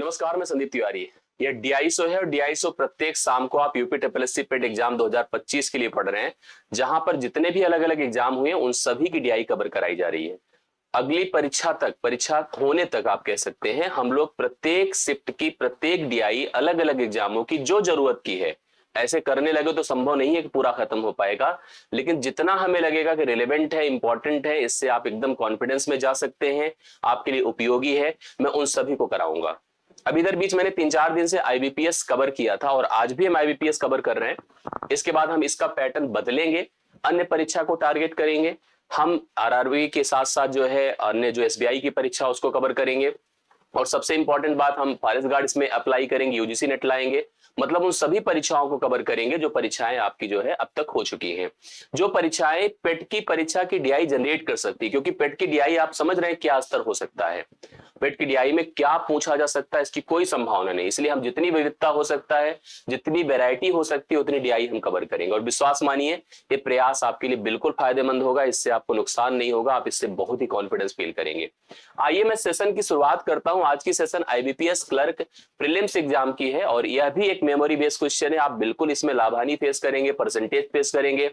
नमस्कार, मैं संदीप तिवारी। यह DISO है और DISO प्रत्येक शाम को आप यूपी ट्रिपल पेड एग्जाम 2025 के लिए पढ़ रहे हैं, जहां पर जितने भी अलग अलग एग्जाम हुए उन सभी की DI कवर कराई जा रही है। अगली परीक्षा होने तक आप कह सकते हैं हम लोग प्रत्येक शिफ्ट की प्रत्येक DI अलग अलग एग्जामों की जो जरूरत की है ऐसे करने लगे तो संभव नहीं है कि पूरा खत्म हो पाएगा, लेकिन जितना हमें लगेगा कि रिलेवेंट है, इंपॉर्टेंट है, इससे आप एकदम कॉन्फिडेंस में जा सकते हैं, आपके लिए उपयोगी है, मैं उन सभी को कराऊंगा। अब इधर बीच मैंने 3-4 दिन से IBPS कवर किया था और आज भी हम IBPS कवर कर रहे हैं। इसके बाद हम इसका पैटर्न बदलेंगे, अन्य परीक्षा को टारगेट करेंगे। हम RRB के साथ साथ जो है अन्य जो SBI की परीक्षा उसको कवर करेंगे और सबसे इंपॉर्टेंट बात, हम फॉरेस्ट गार्ड इसमें अप्लाई करेंगे, UGC नेट लाएंगे, मतलब उन सभी परीक्षाओं को कवर करेंगे जो परीक्षाएं आपकी जो है अब तक हो चुकी हैं, जो परीक्षाएं पेट की परीक्षा की DI जनरेट कर सकती है। क्योंकि पेट की DI आप समझ रहे हैं क्या स्तर हो सकता है, पेट की DI में क्या पूछा जा सकता है इसकी कोई संभावना नहीं। इसलिए हम जितनी विविधता हो सकता है, जितनी वैरायटी हो सकती है, उतनी DI हम कवर करेंगे और विश्वास मानिए ये प्रयास आपके लिए बिल्कुल फायदेमंद होगा, इससे आपको नुकसान नहीं होगा, आप इससे बहुत ही कॉन्फिडेंस फील करेंगे। आइए मैं सेशन की शुरुआत करता हूं। आज की session IBPS clerk prelims exam की है और यह भी एक मेमोरी बेस्ड क्वेश्चन है। आप बिल्कुल इसमें लाभानी फेस करेंगे, परसेंटेज फेस करेंगे,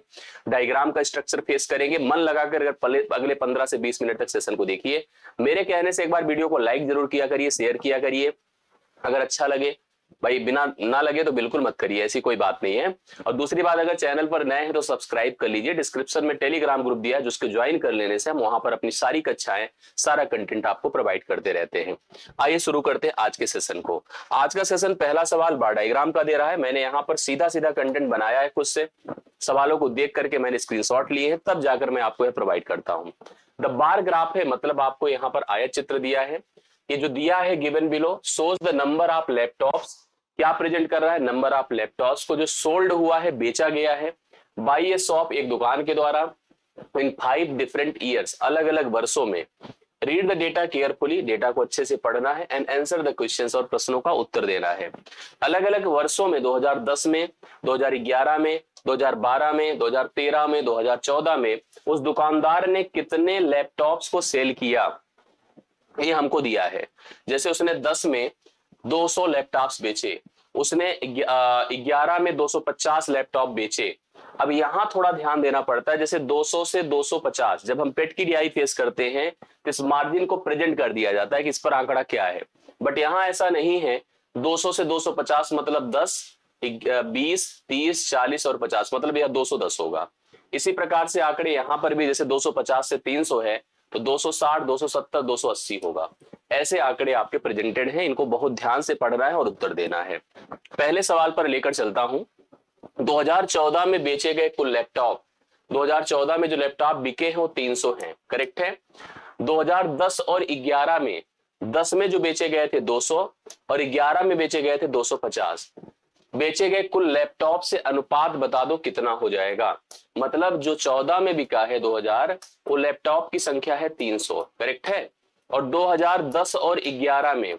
डायग्राम का स्ट्रक्चर फेस करेंगे। मन लगाकर अगले 15 से 20 मिनट तक सेशन को देखिए। मेरे कहने से एक बार वीडियो को लाइक जरूर किया करिए, शेयर किया करिए। अगर अच्छा लगे, भाई बिना ना लगे तो बिल्कुल मत करिए, ऐसी कोई बात नहीं है। और दूसरी बात, अगर चैनल पर नए हैं तो सब्सक्राइब कर लीजिए। डिस्क्रिप्शन में टेलीग्राम ग्रुप दिया है जिसको ज्वाइन कर लेने से हम वहां पर अपनी सारी कक्षाएं, सारा कंटेंट आपको प्रोवाइड करते रहते हैं। आइए शुरू करते हैं आज के सेशन को। आज का सेशन पहला सवाल बार डायग्राम का दे रहा है। मैंने यहाँ पर सीधा सीधा कंटेंट बनाया है, खुद से सवालों को देख करके मैंने स्क्रीनशॉट लिए हैं, तब जाकर मैं आपको यह प्रोवाइड करता हूँ। द बार ग्राफ है, मतलब आपको यहाँ पर आयत चित्र दिया है। ये जो दिया है given below shows the number of laptops, क्या प्रेजेंट कर रहा है? नंबर ऑफ लैपटॉप्स को जो सोल्ड हुआ है, बेचा गया है बाई ए शॉप, एक दुकान के द्वारा, इन 5 डिफरेंट ईयर्स, अलग अलग वर्षों में। Read the data carefully, data को अच्छे से पढ़ना है, एंड आंसर द क्वेश्चंस, और प्रश्नों का उत्तर देना है। अलग अलग वर्षों में 2010 में, 2011 में, 2012 में, 2013 में, 2014 में उस दुकानदार ने कितने लैपटॉप्स को सेल किया, ये हमको दिया है। जैसे उसने 10 में 200 लैपटॉप्स बेचे, उसने 11 में 250 लैपटॉप बेचे। अब यहां थोड़ा ध्यान देना पड़ता है, जैसे 200 से 250 जब हम पेट की DI फेस करते हैं तो इस मार्जिन को प्रेजेंट कर दिया जाता है कि इस पर आंकड़ा क्या है, बट यहां ऐसा नहीं है। 200 से 250 मतलब 10, 20, 30, 40 और 50, मतलब यह 210 होगा। इसी प्रकार से आंकड़े यहां पर भी, जैसे 250 से 300 है तो 260, 270, 280 होगा। ऐसे आंकड़े आपके प्रेजेंटेड हैं, इनको बहुत ध्यान से पढ़ना है और उत्तर देना है। पहले सवाल पर लेकर चलता हूं। 2014 में बेचे गए कुल लैपटॉप, 2014 में जो लैपटॉप बिके हैं वो 300 हैं, करेक्ट है। 2010 और 11 में, 10 में जो बेचे गए थे 200 और 11 में बेचे गए थे 250। बेचे गए कुल लैपटॉप से अनुपात बता दो कितना हो जाएगा। मतलब जो 14 में बिका है 2000, वो लैपटॉप की संख्या है 300, करेक्ट है। और 2010 और 11 में,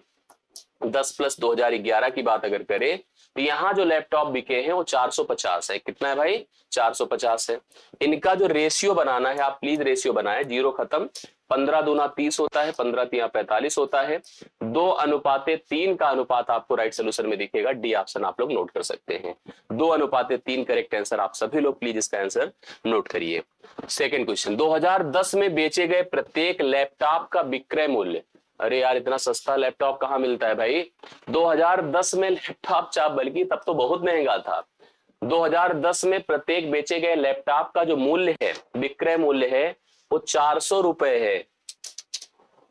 10 प्लस 2011 की बात अगर करें तो यहां जो लैपटॉप बिके हैं वो 450 है। कितना है भाई? 450 है। इनका जो रेशियो बनाना है, आप प्लीज रेशियो बनाएं, 0 खत्म। 15 दूना 30 होता है, 15 तिया 45 होता है। 2:3 का अनुपात आपको राइट सोल्यूशन में दिखेगा। डी ऑप्शन आप लोग नोट कर सकते हैं। 2:3 करेक्ट आंसर। आप सभी लोग प्लीज इसका आंसर नोट करिए। सेकेंड क्वेश्चन, 2010 में बेचे गए प्रत्येक लैपटॉप का विक्रय मूल्य। अरे यार, इतना सस्ता लैपटॉप कहां मिलता है भाई? 2010 में लैपटॉप चाप, बल्कि तब तो बहुत महंगा था। 2010 में प्रत्येक बेचे गए लैपटॉप का जो मूल्य है, विक्रय मूल्य है, वो 400 रुपए है।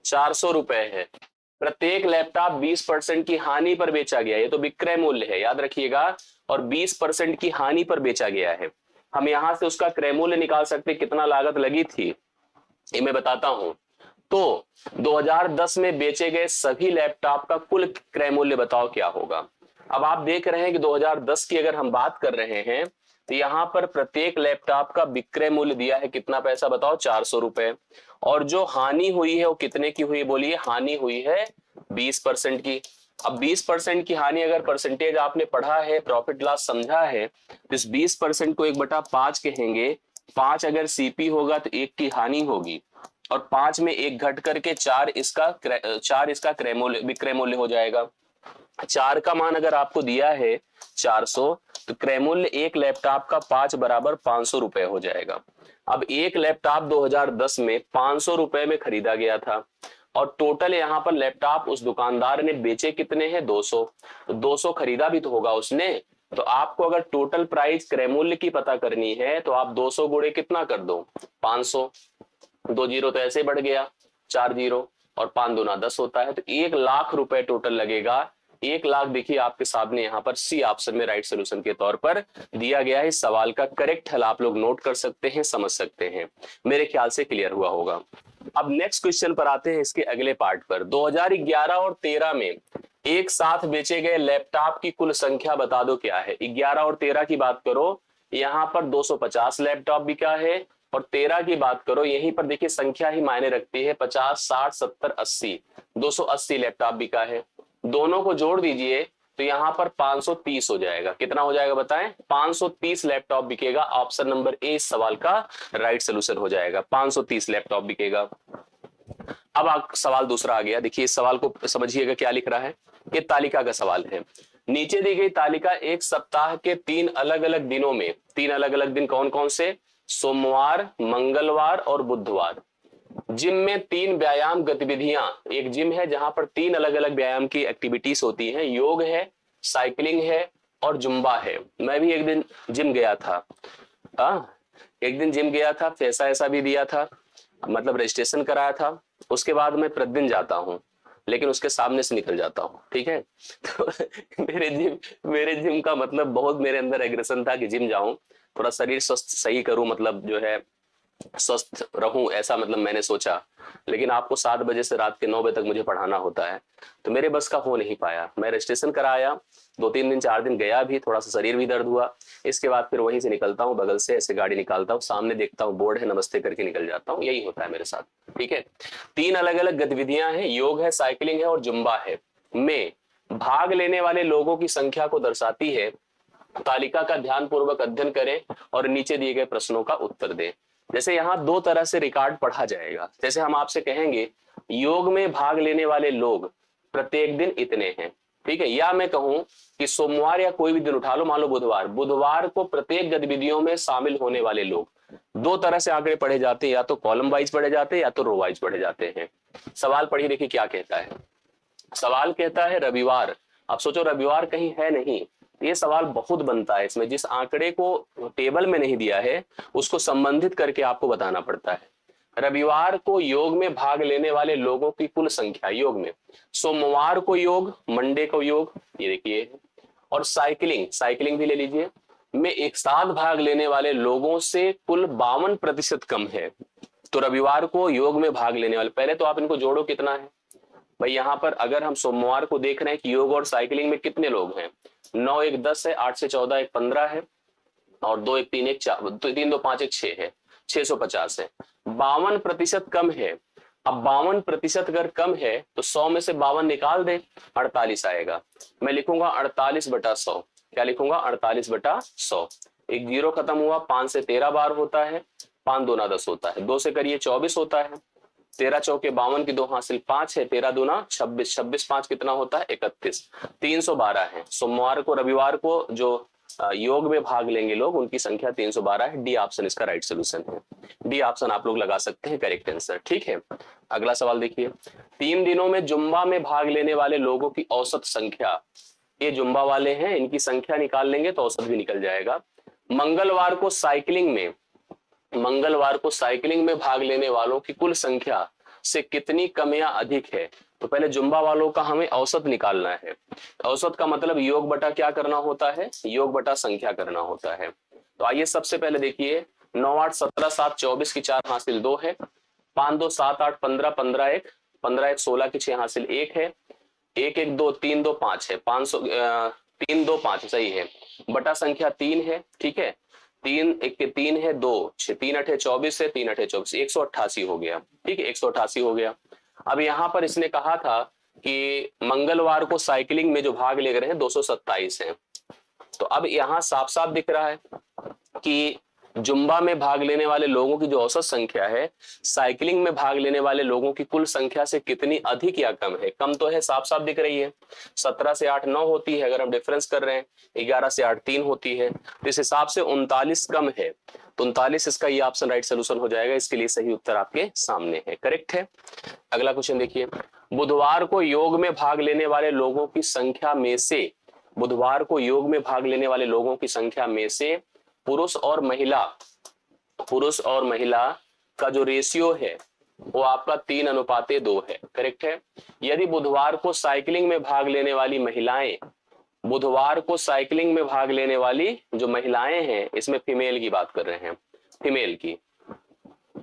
400 रुपए है। प्रत्येक लैपटॉप 20% की हानि पर बेचा गया, ये तो विक्रय मूल्य है, याद रखिएगा। और 20% की हानि पर बेचा गया है। हम यहां से उसका क्रय मूल्य निकाल सकते, कितना लागत लगी थी ये मैं बताता हूं। तो 2010 में बेचे गए सभी लैपटॉप का कुल क्रय मूल्य बताओ क्या होगा। अब आप देख रहे हैं कि 2010 की अगर हम बात कर रहे हैं तो यहां पर प्रत्येक लैपटॉप का विक्रय मूल्य दिया है, कितना पैसा बताओ? 400 रुपए। और जो हानि हुई है वो कितने की हुई बोलिए? हानि हुई है 20% की। अब 20% की हानि, अगर परसेंटेज आपने पढ़ा है, प्रॉफिट लॉस समझा है, तो इस 20% को 1/5 कहेंगे। 5 अगर CP होगा तो 1 की हानि होगी, और 5 में 1 घट करके 4 इसका क्रय मूल्य, विक्रय मूल्य हो जाएगा। 4 का मान अगर आपको दिया है 400, तो क्रय मूल्य एक लैपटॉप का 5 बराबर 500 रुपए हो जाएगा। अब एक लैपटॉप 2010 में 500 रुपए में खरीदा गया था और टोटल यहाँ पर लैपटॉप उस दुकानदार ने बेचे कितने हैं 200, तो 200 खरीदा भी तो होगा उसने। तो आपको अगर टोटल प्राइस क्रय मूल्य की पता करनी है तो आप 200 गुणे कितना कर दो 500, 2 जीरो तो ऐसे बढ़ गया 4 जीरो और 5 दूना 10 होता है, तो 1 लाख रुपए टोटल लगेगा। 1 लाख देखिए आपके सामने यहाँ पर सी ऑप्शन में राइट सोल्यूशन के तौर पर दिया गया है। इस सवाल का करेक्ट हल आप लोग नोट कर सकते हैं, समझ सकते हैं, मेरे ख्याल से क्लियर हुआ होगा। अब नेक्स्ट क्वेश्चन पर आते हैं इसके अगले पार्ट पर। 2011 और 13 में एक साथ बेचे गए लैपटॉप की कुल संख्या बता दो क्या है। 11 और 13 की बात करो, यहाँ पर 250 लैपटॉप बिका है और 13 की बात करो, यहीं पर देखिए संख्या ही मायने रखती है, 50, 60, 70, 80, 280 लैपटॉप बिका है। दोनों को जोड़ दीजिए तो यहाँ पर 530 हो जाएगा। कितना हो जाएगा बताएं, 530 लैपटॉप बिकेगा। ऑप्शन नंबर ए इस सवाल का राइट सोल्यूशन हो जाएगा, 530 लैपटॉप बिकेगा। अब सवाल दूसरा आ गया, देखिए इस सवाल को समझिएगा क्या लिख रहा है। ये तालिका का सवाल है। नीचे दी गई तालिका एक सप्ताह के 3 अलग अलग दिनों में, 3 अलग अलग दिन कौन कौन से, सोमवार, मंगलवार और बुधवार। जिम में 3 व्यायाम गतिविधियां, एक जिम है जहां पर 3 अलग अलग व्यायाम की एक्टिविटीज होती हैं, योग है, साइकिलिंग है और जुम्बा है। मैं भी एक दिन जिम गया था, एक दिन जिम गया था, पैसा ऐसा भी दिया था, मतलब रजिस्ट्रेशन कराया था। उसके बाद मैं प्रतिदिन जाता हूँ लेकिन उसके सामने से निकल जाता हूँ, ठीक है। तो मेरे जिम का मतलब बहुत मेरे अंदर एग्रेशन था कि जिम जाऊं, थोड़ा शरीर स्वस्थ सही करूं, मतलब जो है स्वस्थ रहूं, ऐसा मतलब मैंने सोचा। लेकिन आपको 7 बजे से रात के 9 बजे तक मुझे पढ़ाना होता है, तो मेरे बस का हो नहीं पाया। मैं रजिस्ट्रेशन कराया, 2-3 दिन 4 दिन गया भी, थोड़ा सा शरीर भी दर्द हुआ। इसके बाद फिर वहीं से निकलता हूँ, बगल से ऐसे गाड़ी निकालता हूँ, सामने देखता हूँ बोर्ड है, नमस्ते करके निकल जाता हूँ। यही होता है मेरे साथ, ठीक है। 3 अलग अलग गतिविधियां हैं, योग है, साइकिलिंग है और जुम्बा है, में भाग लेने वाले लोगों की संख्या को दर्शाती है। तालिका का ध्यानपूर्वक अध्ययन करें और नीचे दिए गए प्रश्नों का उत्तर दें। जैसे यहाँ 2 तरह से रिकॉर्ड पढ़ा जाएगा। जैसे हम आपसे कहेंगे योग में भाग लेने वाले लोग प्रत्येक दिन इतने हैं, ठीक है। या मैं कहूं कि सोमवार या कोई भी दिन उठा लो, मान लो बुधवार को प्रत्येक गतिविधियों में शामिल होने वाले लोग। 2 तरह से आंकड़े पढ़े जाते हैं, या तो कॉलम वाइज पढ़े जाते हैं या तो रो वाइज पढ़े जाते हैं। सवाल पढ़िए, देखिए क्या कहता है। सवाल कहता है रविवार। अब सोचो रविवार कहीं है नहीं, ये सवाल बहुत बनता है इसमें। जिस आंकड़े को टेबल में नहीं दिया है उसको संबंधित करके आपको बताना पड़ता है। रविवार को योग में भाग लेने वाले लोगों की कुल संख्या, योग में, सोमवार को योग, मंडे को योग, ये देखिए, और साइकिलिंग भी ले लीजिए, में एक साथ भाग लेने वाले लोगों से कुल 52% कम है। तो रविवार को योग में भाग लेने वाले, पहले तो आप इनको जोड़ो कितना है भाई। यहां पर अगर हम सोमवार को देख रहे हैं कि योग और साइकिलिंग में कितने लोग हैं, 9 1 10 है, 8 से 14 1 15 है, और 2 1 3 1 4, 3 2 5 1 6 है, 650 है। 52% कम है। अब 52% अगर कम है तो 100 में से 52 निकाल दे, 48 आएगा। मैं लिखूंगा 48/100। क्या लिखूंगा, 48/100। एक जीरो खत्म हुआ, 5 से 13 बार होता है, 5 दूना 10 होता है, 2 से करिए 24 होता है, 13 चौके 52 की 2 हासिल 5 है, 13 दूना 26, 26 5 कितना होता है 31, 312 है। सोमवार को रविवार को जो योग में भाग लेंगे लोग, उनकी संख्या 312 है। डी ऑप्शन इसका राइट सोल्यूशन है। डी ऑप्शन आप लोग लगा सकते हैं करेक्ट आंसर, ठीक है। अगला सवाल देखिए, 3 दिनों में जुम्बा में भाग लेने वाले लोगों की औसत संख्या। ये जुम्बा वाले हैं, इनकी संख्या निकाल लेंगे तो औसत भी निकल जाएगा। मंगलवार को साइकिलिंग में भाग लेने वालों की कुल संख्या से कितनी कम या अधिक है। तो पहले जुम्बा वालों का हमें औसत निकालना है। औसत का मतलब योग बटा क्या करना होता है, योग बटा संख्या करना होता है। तो आइए सबसे पहले देखिए, 9 8 17 7 24 की 4 हासिल 2 है, 5 2 7 8 15 15 1 15 1 16 की 6 हासिल 1 है, 1 1 2 3 2 5 है, 500 3 2 5 सही है, बटा संख्या 3 है, ठीक है। 3 1 के 3 है, 2 6 3 8 24 है, 3 8 24, 188 हो गया, ठीक है, 188 हो गया। अब यहाँ पर इसने कहा था कि मंगलवार को साइकिलिंग में जो भाग ले रहे हैं 227 हैं। तो अब यहाँ साफ साफ दिख रहा है कि जुम्बा में भाग लेने वाले लोगों की जो औसत संख्या है साइकिलिंग में भाग लेने वाले लोगों की कुल संख्या से कितनी अधिक या कम है। कम तो है, साफ साफ दिख रही है, 17 से 8 9 होती है, अगर हम डिफरेंस कर रहे हैं 11 से 8 3 होती है, तो इस हिसाब से 39 कम है, तो 39 इसका ये ऑप्शन राइट सोल्यूशन हो जाएगा। इसके लिए सही उत्तर आपके सामने है, करेक्ट है। अगला क्वेश्चन देखिए, बुधवार को योग में भाग लेने वाले लोगों की संख्या में से, बुधवार को योग में भाग लेने वाले लोगों की संख्या में से पुरुष और महिला का जो रेशियो है वो आपका 3:2 है, करेक्ट है। यदि बुधवार को साइकिलिंग में भाग लेने वाली महिलाएं, बुधवार को साइकिलिंग में भाग लेने वाली जो महिलाएं हैं, इसमें फीमेल की बात कर रहे हैं, फीमेल की,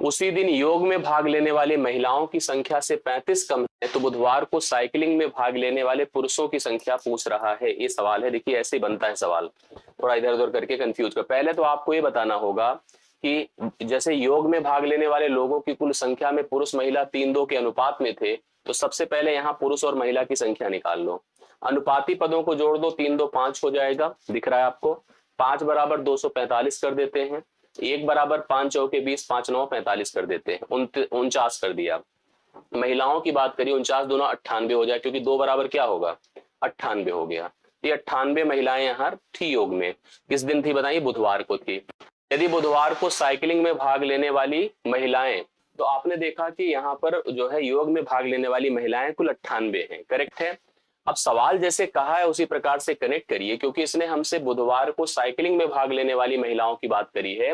उसी दिन योग में भाग लेने वाली महिलाओं की संख्या से 35 कम है, तो बुधवार को साइकिलिंग में भाग लेने वाले पुरुषों की संख्या पूछ रहा है, ये सवाल है। देखिए ऐसे बनता है सवाल, थोड़ा इधर उधर करके कंफ्यूज कर। पहले तो आपको ये बताना होगा कि जैसे योग में भाग लेने वाले लोगों की कुल संख्या में पुरुष महिला 3:2 के अनुपात में थे, तो सबसे पहले यहाँ पुरुष और महिला की संख्या निकाल लो, अनुपाती पदों को जोड़ दो, 3:2 5 हो जाएगा, दिख रहा है आपको। 5 बराबर 245 कर देते हैं, 1 बराबर 5 चौके 20, 5 9 45 कर देते हैं, 49 कर दिया। महिलाओं की बात करिए, 49 दोनों 98 हो जाए, क्योंकि 2 बराबर क्या होगा 98 हो गया। ये 98 महिलाएं यहाँ थी योग में, किस दिन थी बताइए, बुधवार को थी। यदि बुधवार को साइकिलिंग में भाग लेने वाली महिलाएं, तो आपने देखा कि यहाँ पर जो है योग में भाग लेने वाली महिलाएं कुल 98 हैं, करेक्ट है। अब सवाल जैसे कहा है उसी प्रकार से कनेक्ट करिए, क्योंकि इसने हमसे बुधवार को साइकिलिंग में भाग लेने वाली महिलाओं की बात करी है।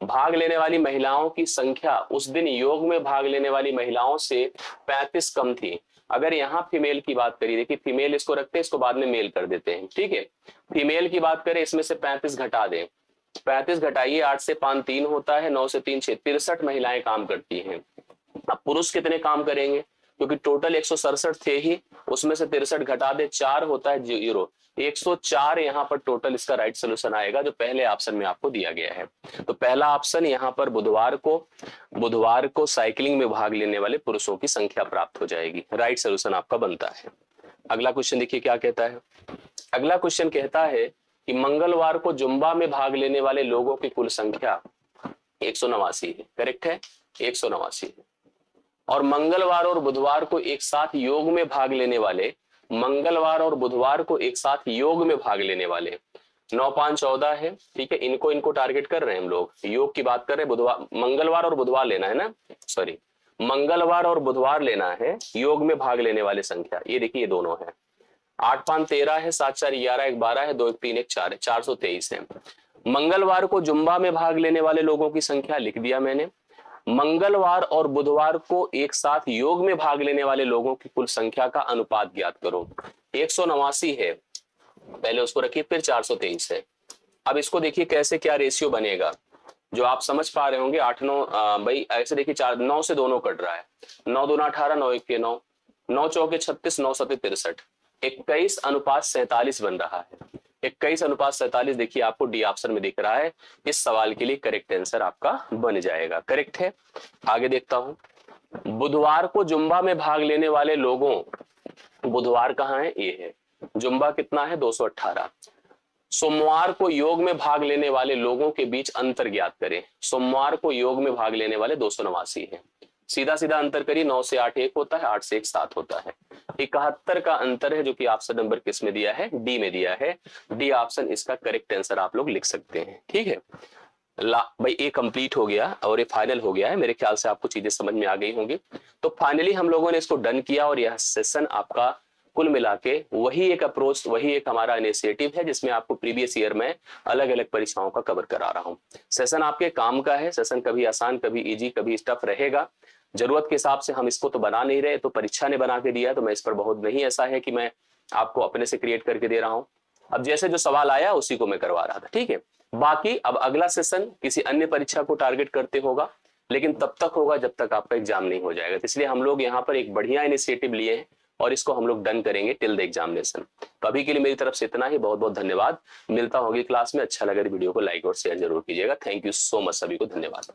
भाग लेने वाली महिलाओं की संख्या उस दिन योग में भाग लेने वाली महिलाओं से 35 कम थी। अगर यहाँ फीमेल की बात करिए, देखिए फीमेल इसको रखते हैं, इसको बाद में मेल कर देते हैं, ठीक है। फीमेल की बात करें, इसमें से 35 घटा दें, 35 घटाइए, 8 से 5 3 होता है, 9 से 3 6, 63 महिलाएं काम करती हैं। अब पुरुष कितने काम करेंगे, क्योंकि टोटल 167 थे ही, उसमें से 63 घटा दे, 4 होता है 0, 104 यहाँ पर टोटल इसका राइट सोल्यूशन आएगा, जो पहले ऑप्शन में आपको दिया गया है। तो पहला ऑप्शन यहाँ पर बुधवार को साइकिलिंग में भाग लेने वाले पुरुषों की संख्या प्राप्त हो जाएगी, राइट सोल्यूशन आपका बनता है। अगला क्वेश्चन देखिए क्या कहता है। अगला क्वेश्चन कहता है कि मंगलवार को जुम्बा में भाग लेने वाले लोगों की कुल संख्या 189 है, करेक्ट है, 189 है। और मंगलवार और बुधवार को एक साथ योग में भाग लेने वाले, मंगलवार और बुधवार को एक साथ योग में भाग लेने वाले 9 5 14 है, ठीक है। इनको टारगेट कर रहे हैं हम लोग, योग की बात कर रहे हैं, बुधवार मंगलवार और बुधवार लेना है ना, सॉरी मंगलवार और बुधवार लेना है, योग में भाग लेने वाले संख्या ये देखिए ये दोनों है, 8 5 13 है, 7 4 11 1 12 है, 2 1 3 1 4 है, 423 है। मंगलवार को जुम्बा में भाग लेने वाले लोगों की संख्या लिख दिया मैंने। मंगलवार और बुधवार को एक साथ योग में भाग लेने वाले लोगों की कुल संख्या का अनुपात ज्ञात करो। 189 है, पहले उसको रखिए, फिर 423 है। अब इसको देखिए कैसे क्या रेशियो बनेगा, जो आप समझ पा रहे होंगे। 8 9 भाई ऐसे देखिए, 4 9 से दोनों कट रहा है, 9 2 18, 9 1 9, 9 चौके 36, 9 7 63, 21:47 बन रहा है। 21:47 देखिए आपको डी ऑप्शन में दिख रहा है, इस सवाल के लिए करेक्ट आंसर आपका बन जाएगा, करेक्ट है। आगे देखता हूं, बुधवार को जुम्बा में भाग लेने वाले लोगों, बुधवार कहाँ है, ये है, जुम्बा कितना है 218। सोमवार को योग में भाग लेने वाले लोगों के बीच अंतर ज्ञात करें। सोमवार को योग में भाग लेने वाले 289 है, सीधा सीधा अंतर करिए, 9 से 8 1 होता है, 8 से 1 7 होता है, 71 का अंतर है, जो कि ऑप्शन नंबर किस में दिया है, डी में दिया है। डी ऑप्शन इसका करेक्ट आंसर आप लोग लिख सकते हैं, ठीक है। भाई ये कंप्लीट हो गया और ये फाइनल हो गया है, मेरे ख्याल से आपको चीजें समझ में आ गई होंगी। तो फाइनली हम लोगों ने इसको डन किया और यह सेशन आपका कुल मिला के वही एक अप्रोच, वही एक हमारा इनिशिएटिव है, जिसमें आपको प्रीवियस ईयर में अलग अलग परीक्षाओं का कवर करा रहा हूं। सेशन आपके काम का है, सेशन कभी आसान, कभी इजी, कभी टफ रहेगा। जरूरत के हिसाब से हम इसको तो बना नहीं रहे, तो परीक्षा ने बना के दिया, तो मैं इस पर बहुत नहीं ऐसा है कि मैं आपको अपने से क्रिएट करके दे रहा हूं। अब जैसे जो सवाल आया उसी को मैं करवा रहा था, ठीक है। बाकी अब अगला सेशन किसी अन्य परीक्षा को टारगेट करते होगा, लेकिन तब तक होगा जब तक आपका एग्जाम नहीं हो जाएगा। इसलिए हम लोग यहाँ पर एक बढ़िया इनिशिएटिव लिए हैं और इसको हम लोग डन करेंगे टिल द एग्जामिनेशन। तो अभी के लिए मेरी तरफ से इतना ही, बहुत बहुत धन्यवाद। मिलता होगी क्लास में, अच्छा लगा वीडियो को लाइक और शेयर जरूर कीजिएगा। थैंक यू सो मच, सभी को धन्यवाद।